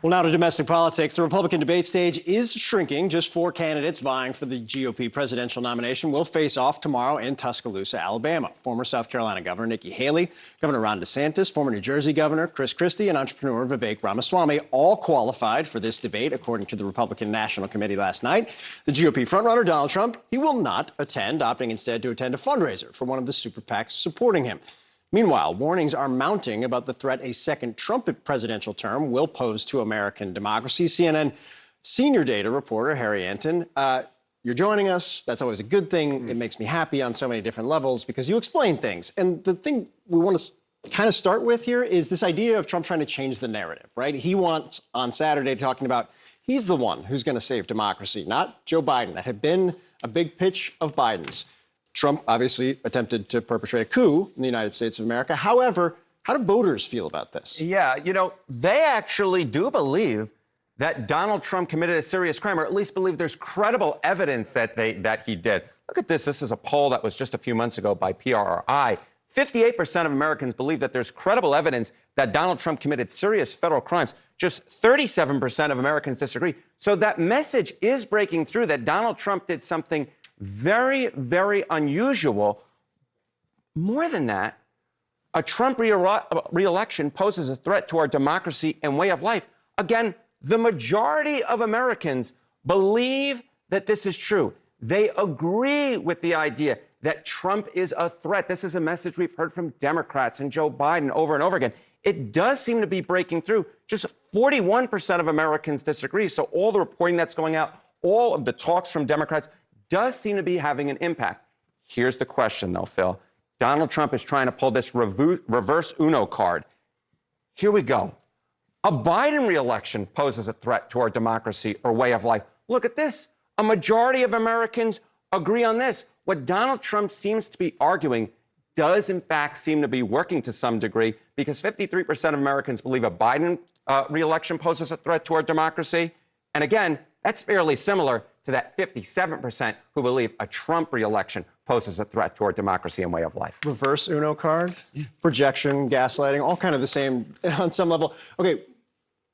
Well, now to domestic politics. The Republican debate stage is shrinking. Just 4 candidates vying for the GOP presidential nomination will face off tomorrow in Tuscaloosa, Alabama. Former South Carolina Governor Nikki Haley, Governor Ron DeSantis, former New Jersey Governor Chris Christie, and entrepreneur Vivek Ramaswamy all qualified for this debate, according to the Republican National Committee last night. The GOP frontrunner, Donald Trump, he will not attend, opting instead to attend a fundraiser for one of the super PACs supporting him. Meanwhile, warnings are mounting about the threat a second Trump presidential term will pose to American democracy. CNN senior data reporter Harry Anton, you're joining us. That's always a good thing. It makes me happy on so many different levels because you explain things. And the thing we want to kind of start with here is this idea of Trump trying to change the narrative, right? He wants on Saturday talking about he's the one who's going to save democracy, not Joe Biden. That had been a big pitch of Biden's. Trump obviously attempted to perpetrate a coup in the United States of America. However, how do voters feel about this? Yeah, they actually do believe that Donald Trump committed a serious crime, or at least believe there's credible evidence that he did. Look at this. This is a poll that was just a few months ago by PRI. 58% of Americans believe that there's credible evidence that Donald Trump committed serious federal crimes. Just 37% of Americans disagree. So that message is breaking through that Donald Trump did something very, very unusual. More than that, a Trump re-election poses a threat to our democracy and way of life. Again, the majority of Americans believe that this is true. They agree with the idea that Trump is a threat. This is a message we've heard from Democrats and Joe Biden over and over again. It does seem to be breaking through. Just 41% of Americans disagree. So all the reporting that's going out, all of the talks from Democrats does seem to be having an impact. Here's the question, though, Phil. Donald Trump is trying to pull this reverse Uno card. Here we go. A Biden re-election poses a threat to our democracy or way of life. Look at this. A majority of Americans agree on this. What Donald Trump seems to be arguing does, in fact, seem to be working to some degree, because 53% of Americans believe a Biden re-election poses a threat to our democracy. And again, that's fairly similar to that 57% who believe a Trump re-election poses a threat to our democracy and way of life. Reverse Uno card, projection, gaslighting, all kind of the same on some level. Okay,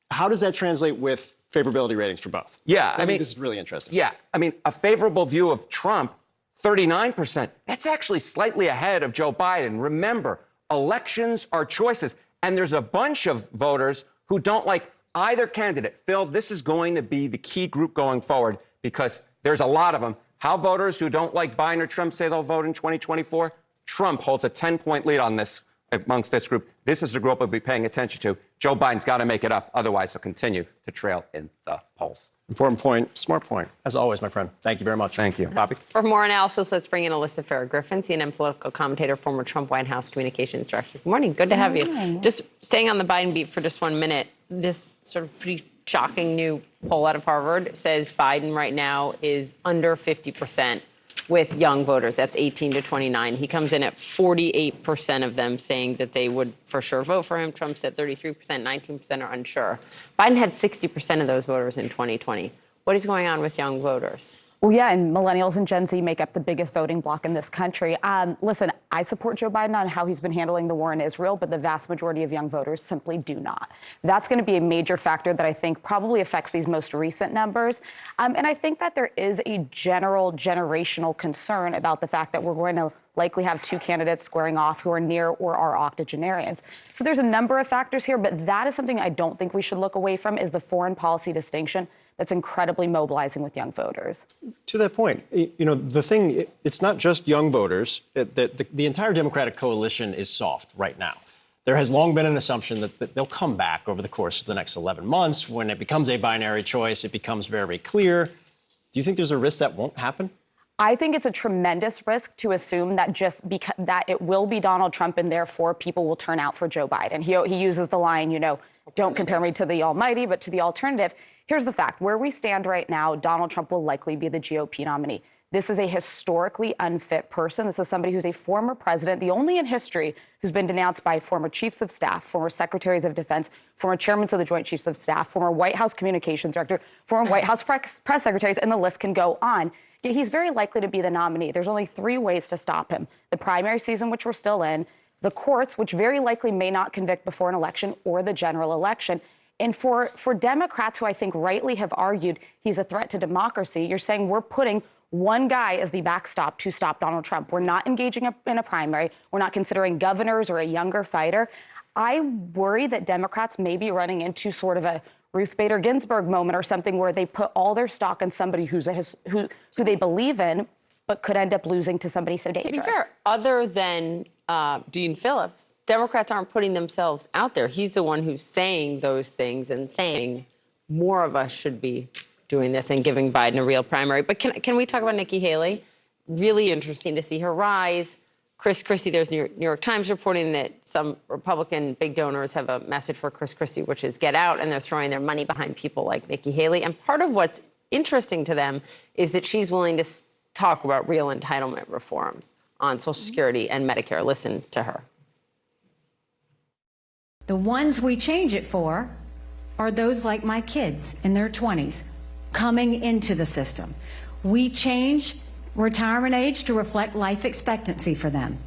how does that translate with favorability ratings for both? Yeah, I mean, this is really interesting. Yeah, I mean, a favorable view of Trump, 39%. That's actually slightly ahead of Joe Biden. Remember, elections are choices, and there's a bunch of voters who don't like either candidate. Phil, this is going to be the key group going forward because there's a lot of them. How voters who don't like Biden or Trump say they'll vote in 2024? Trump holds a 10-point lead on this amongst this group. This is the group we'll be paying attention to. Joe Biden's got to make it up. Otherwise, he'll continue to trail in the polls. Important point, smart point. As always, my friend. Thank you very much. Thank you. Bobby? For more analysis, let's bring in Alyssa Farah-Griffin, CNN political commentator, former Trump White House communications director. Good morning. Good to have you. Just staying on the Biden beat for just 1 minute, this sort of pretty shocking new poll out of Harvard says Biden right now is under 50% with young voters. That's 18 to 29. He comes in at 48% of them saying that they would for sure vote for him. Trump said 33%, 19% are unsure. Biden had 60% of those voters in 2020. What is going on with young voters? Well, yeah, and millennials and Gen Z make up the biggest voting bloc in this country. Listen, I support Joe Biden on how he's been handling the war in Israel, but the vast majority of young voters simply do not. That's going to be a major factor that I think probably affects these most recent numbers. And I think that there is a general generational concern about the fact that we're going to likely have 2 candidates squaring off who are near or are octogenarians. So there's a number of factors here, but that is something I don't think we should look away from is the foreign policy distinction that's incredibly mobilizing with young voters. To that point, the thing, it's not just young voters. The entire Democratic coalition is soft right now. There has long been an assumption that they'll come back over the course of the next 11 months. When it becomes a binary choice, it becomes very clear. Do you think there's a risk that won't happen? I think it's a tremendous risk to assume that just because that it will be Donald Trump and therefore people will turn out for Joe Biden. He uses the line, don't compare me to the almighty, but to the alternative. Here's the fact. Where we stand right now, Donald Trump will likely be the GOP nominee. This is a historically unfit person. This is somebody who's a former president, the only in history who's been denounced by former chiefs of staff, former secretaries of defense, former chairmen of the Joint Chiefs of Staff, former White House communications director, former White House press secretaries, and the list can go on. Yet he's very likely to be the nominee. There's only 3 ways to stop him. The primary season, which we're still in, the courts, which very likely may not convict before an election, or the general election. And for Democrats who I think rightly have argued he's a threat to democracy, you're saying we're putting one guy as the backstop to stop Donald Trump. We're not engaging in a primary. We're not considering governors or a younger fighter. I worry that Democrats may be running into sort of a Ruth Bader Ginsburg moment or something where they put all their stock in somebody who they believe in, but could end up losing to somebody so dangerous. To be fair, other than Dean Phillips, Democrats aren't putting themselves out there. He's the one who's saying those things and saying more of us should be doing this and giving Biden a real primary. But can we talk about Nikki Haley? Really interesting to see her rise. Chris Christie, there's New York Times reporting that some Republican big donors have a message for Chris Christie, which is get out, and they're throwing their money behind people like Nikki Haley. And part of what's interesting to them is that she's willing to talk about real entitlement reform on Social Security and Medicare. Listen to her. The ones we change it for are those like my kids in their 20s coming into the system. We change retirement age to reflect life expectancy for them.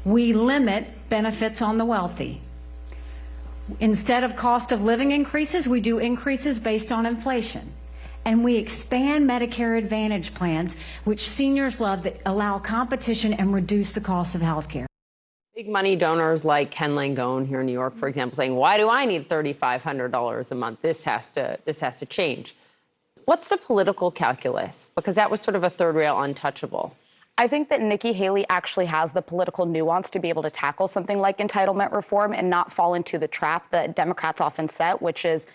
We limit benefits on the wealthy. Instead of cost of living increases, we do increases based on inflation. And we expand Medicare Advantage plans, which seniors love, that allow competition and reduce the cost of health care. Big money donors like Ken Langone here in New York, for example, saying, why do I need $3,500 a month? This has to change. What's the political calculus? Because that was sort of a third rail untouchable. I think that Nikki Haley actually has the political nuance to be able to tackle something like entitlement reform and not fall into the trap that Democrats often set, which is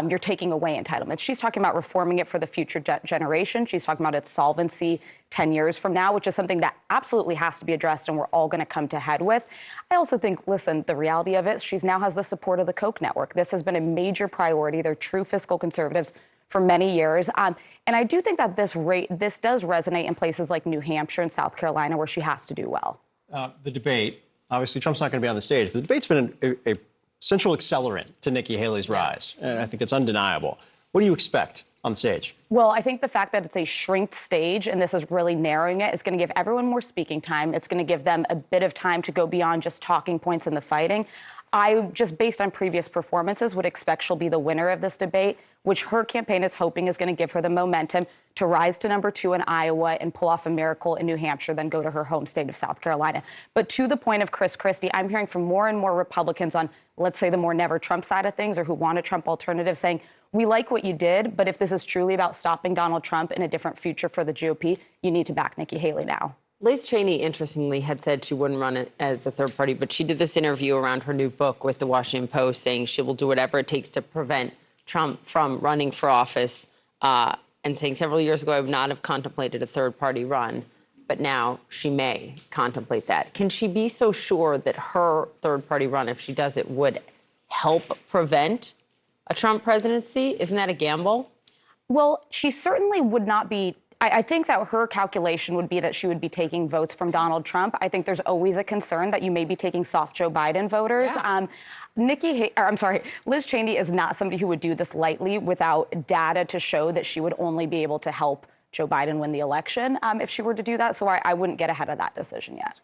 you're taking away entitlements. She's talking about reforming it for the future generation. She's talking about its solvency 10 years from now, which is something that absolutely has to be addressed and we're all going to come to head with. I also think, listen, the reality of it, she now has the support of the Koch network. This has been a major priority. They're true fiscal conservatives for many years. And I do think that this does resonate in places like New Hampshire and South Carolina, where she has to do well. The debate, obviously Trump's not going to be on the stage, but the debate's been a central accelerant to Nikki Haley's rise. And I think it's undeniable. What do you expect on stage? Well, I think the fact that it's a shrinked stage and this is really narrowing it is going to give everyone more speaking time. It's going to give them a bit of time to go beyond just talking points in the fighting. I, just based on previous performances, would expect she'll be the winner of this debate, which her campaign is hoping is going to give her the momentum to rise to number 2 in Iowa and pull off a miracle in New Hampshire, then go to her home state of South Carolina. But to the point of Chris Christie, I'm hearing from more and more Republicans on, let's say, the more never Trump side of things, or who want a Trump alternative, saying, we like what you did, but if this is truly about stopping Donald Trump in a different future for the GOP, you need to back Nikki Haley now. Liz Cheney, interestingly, had said she wouldn't run it as a third party, but she did this interview around her new book with the Washington Post saying she will do whatever it takes to prevent Trump from running for office, and saying several years ago I would not have contemplated a third party run, but now she may contemplate that. Can she be so sure that her third party run, if she does it, would help prevent a Trump presidency? Isn't that a gamble? Well, she certainly would not be. I think that her calculation would be that she would be taking votes from Donald Trump. I think there's always a concern that you may be taking soft Joe Biden voters. Yeah. Liz Cheney is not somebody who would do this lightly without data to show that she would only be able to help Joe Biden win the election if she were to do that. So I wouldn't get ahead of that decision yet.